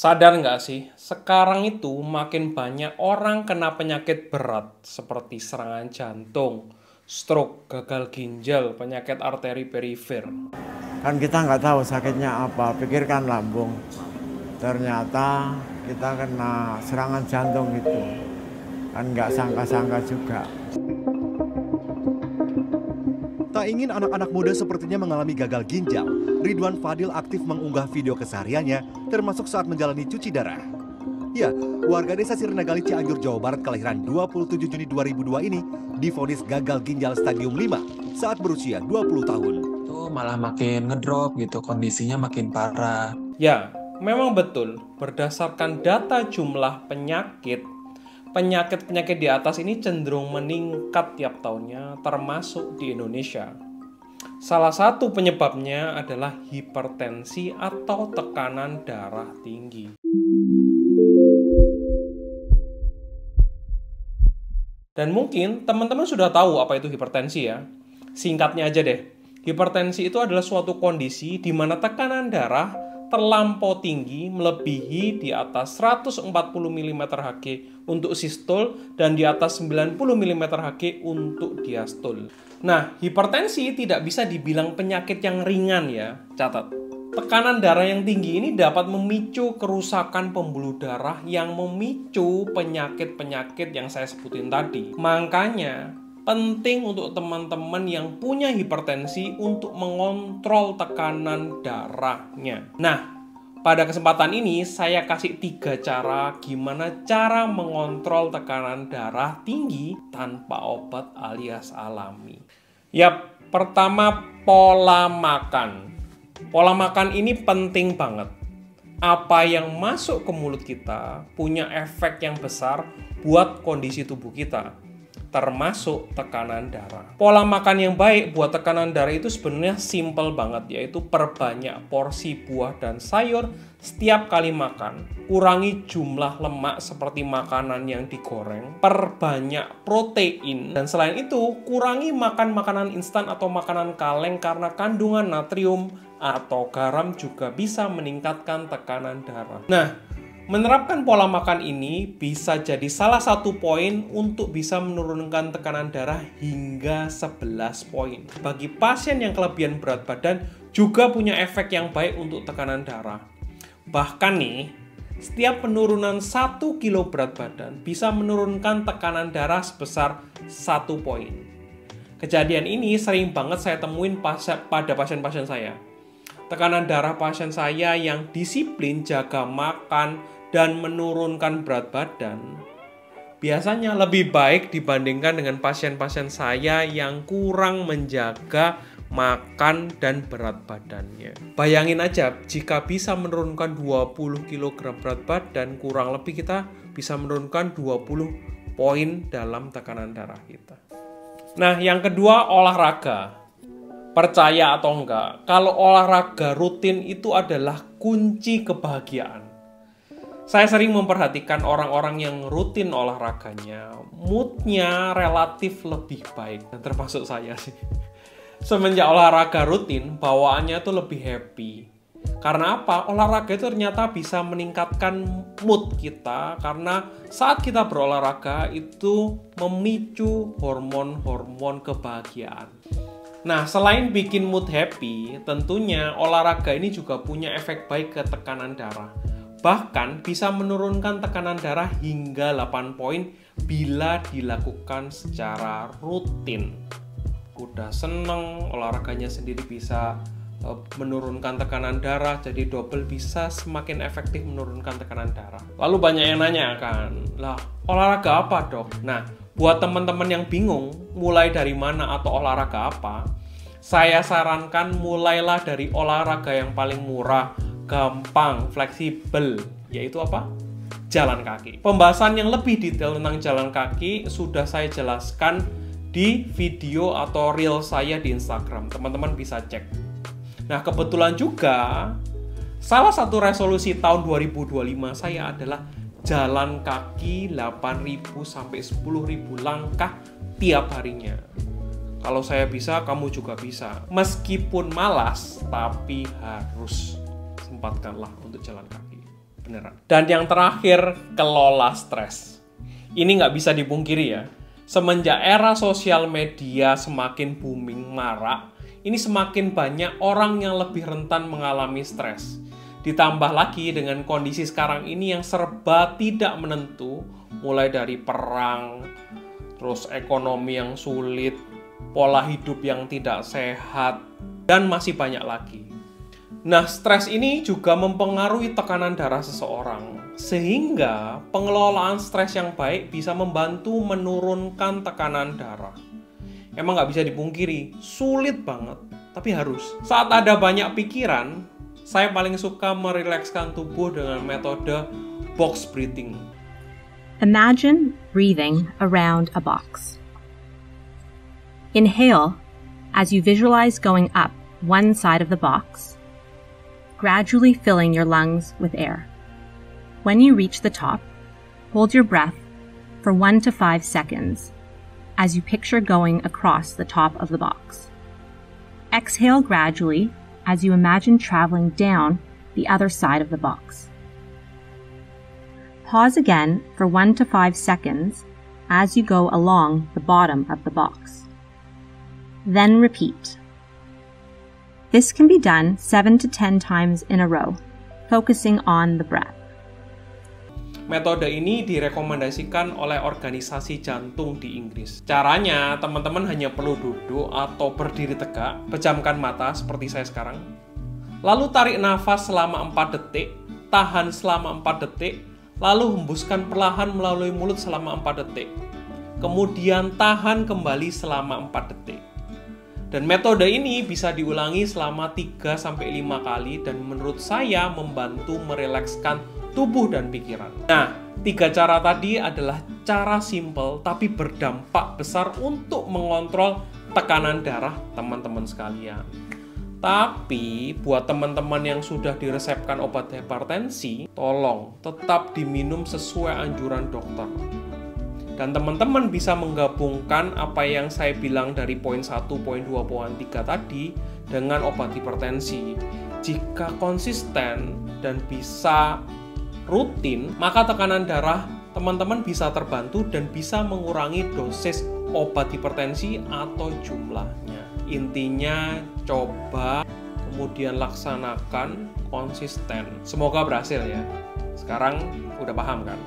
Sadar nggak sih, sekarang itu makin banyak orang kena penyakit berat seperti serangan jantung, stroke, gagal ginjal, penyakit arteri perifer. Kan kita nggak tahu sakitnya apa, pikirkan lambung. Ternyata kita kena serangan jantung gitu. Kan nggak sangka-sangka juga. Tak ingin anak-anak muda sepertinya mengalami gagal ginjal, Ridwan Fadil aktif mengunggah video kesehariannya, termasuk saat menjalani cuci darah. Ya, warga desa Sirnagali, Cianjur, Jawa Barat kelahiran 27 Juni 2002 ini divonis gagal ginjal stadium 5 saat berusia 20 tahun. Itu malah makin ngedrop gitu, kondisinya makin parah. Ya, memang betul, berdasarkan data jumlah penyakit di atas ini cenderung meningkat tiap tahunnya, termasuk di Indonesia. Salah satu penyebabnya adalah hipertensi atau tekanan darah tinggi. Dan mungkin teman-teman sudah tahu apa itu hipertensi ya. Singkatnya aja deh, hipertensi itu adalah suatu kondisi di mana tekanan darah terlampau tinggi melebihi di atas 140 mmHg untuk sistol dan di atas 90 mmHg untuk diastol. Nah, hipertensi tidak bisa dibilang penyakit yang ringan ya, catat. Tekanan darah yang tinggi ini dapat memicu kerusakan pembuluh darah yang memicu penyakit-penyakit yang saya sebutin tadi. Makanya, penting untuk teman-teman yang punya hipertensi untuk mengontrol tekanan darahnya. Nah, pada kesempatan ini saya kasih 3 cara gimana cara mengontrol tekanan darah tinggi tanpa obat alias alami. Yap, pertama pola makan. Pola makan ini penting banget. Apa yang masuk ke mulut kita punya efek yang besar buat kondisi tubuh kita, termasuk tekanan darah. Pola makan yang baik buat tekanan darah itu sebenarnya simple banget, yaitu perbanyak porsi buah dan sayur setiap kali makan, kurangi jumlah lemak seperti makanan yang digoreng, perbanyak protein, dan selain itu kurangi makan makanan instan atau makanan kaleng karena kandungan natrium atau garam juga bisa meningkatkan tekanan darah. Nah, menerapkan pola makan ini bisa jadi salah satu poin untuk bisa menurunkan tekanan darah hingga 11 poin. Bagi pasien yang kelebihan berat badan juga punya efek yang baik untuk tekanan darah. Bahkan nih, setiap penurunan 1 kilo berat badan bisa menurunkan tekanan darah sebesar 1 poin. Kejadian ini sering banget saya temuin pada pasien-pasien saya. Tekanan darah pasien saya yang disiplin jaga makan dan menurunkan berat badan biasanya lebih baik dibandingkan dengan pasien-pasien saya yang kurang menjaga makan dan berat badannya. Bayangin aja, jika bisa menurunkan 20 kg berat badan, kurang lebih kita bisa menurunkan 20 poin dalam tekanan darah kita. Nah, yang kedua, olahraga. Percaya atau enggak, kalau olahraga rutin itu adalah kunci kebahagiaan. Saya sering memperhatikan orang-orang yang rutin olahraganya, moodnya relatif lebih baik, dan termasuk saya sih. Semenjak olahraga rutin, bawaannya tuh lebih happy. Karena apa? Olahraga itu ternyata bisa meningkatkan mood kita, karena saat kita berolahraga itu memicu hormon-hormon kebahagiaan. Nah, selain bikin mood happy, tentunya olahraga ini juga punya efek baik ke tekanan darah. Bahkan bisa menurunkan tekanan darah hingga 8 poin bila dilakukan secara rutin. Udah seneng, olahraganya sendiri bisa menurunkan tekanan darah, jadi double bisa semakin efektif menurunkan tekanan darah. Lalu banyak yang nanya kan, lah olahraga apa dok? Nah, buat teman-teman yang bingung mulai dari mana atau olahraga apa, saya sarankan mulailah dari olahraga yang paling murah, gampang, fleksibel, yaitu apa? Jalan kaki. Pembahasan yang lebih detail tentang jalan kaki sudah saya jelaskan di video atau reel saya di Instagram. Teman-teman bisa cek. Nah, kebetulan juga salah satu resolusi tahun 2025 saya adalah jalan kaki 8.000 sampai 10.000 langkah tiap harinya. Kalau saya bisa, kamu juga bisa. Meskipun malas, tapi harus sempatkanlah untuk jalan kaki. beneran. Dan yang terakhir, kelola stres. Ini nggak bisa dipungkiri ya. Semenjak era sosial media semakin booming, marak, ini semakin banyak orang yang lebih rentan mengalami stres. Ditambah lagi dengan kondisi sekarang ini yang serba tidak menentu, mulai dari perang, terus ekonomi yang sulit, pola hidup yang tidak sehat, dan masih banyak lagi. Nah, stres ini juga mempengaruhi tekanan darah seseorang, sehingga pengelolaan stres yang baik bisa membantu menurunkan tekanan darah. Emang nggak bisa dipungkiri, sulit banget, tapi harus. Saat ada banyak pikiran, saya paling suka merilekskan tubuh dengan metode box breathing. Imagine breathing around a box. Inhale as you visualize going up one side of the box, gradually filling your lungs with air. When you reach the top, hold your breath for 1 to 5 seconds as you picture going across the top of the box. Exhale gradually as you imagine traveling down the other side of the box. Pause again for 1 to 5 seconds as you go along the bottom of the box. Then repeat. This can be done 7 to 10 times in a row, focusing on the breath. Metode ini direkomendasikan oleh organisasi jantung di Inggris. Caranya, teman-teman hanya perlu duduk atau berdiri tegak, pejamkan mata seperti saya sekarang. Lalu tarik nafas selama 4 detik, tahan selama 4 detik, lalu hembuskan perlahan melalui mulut selama 4 detik. Kemudian tahan kembali selama 4 detik. Dan metode ini bisa diulangi selama 3-5 kali dan menurut saya membantu merilekskan tubuh dan pikiran. Nah, 3 cara tadi adalah cara simple tapi berdampak besar untuk mengontrol tekanan darah teman-teman sekalian. Tapi buat teman-teman yang sudah diresepkan obat hipertensi, tolong tetap diminum sesuai anjuran dokter. Dan teman-teman bisa menggabungkan apa yang saya bilang dari poin 1, poin 2, poin 3 tadi dengan obat hipertensi. Jika konsisten dan bisa rutin, maka tekanan darah teman-teman bisa terbantu dan bisa mengurangi dosis obat hipertensi atau jumlahnya. Intinya coba, kemudian laksanakan konsisten. Semoga berhasil ya. Sekarang udah paham kan?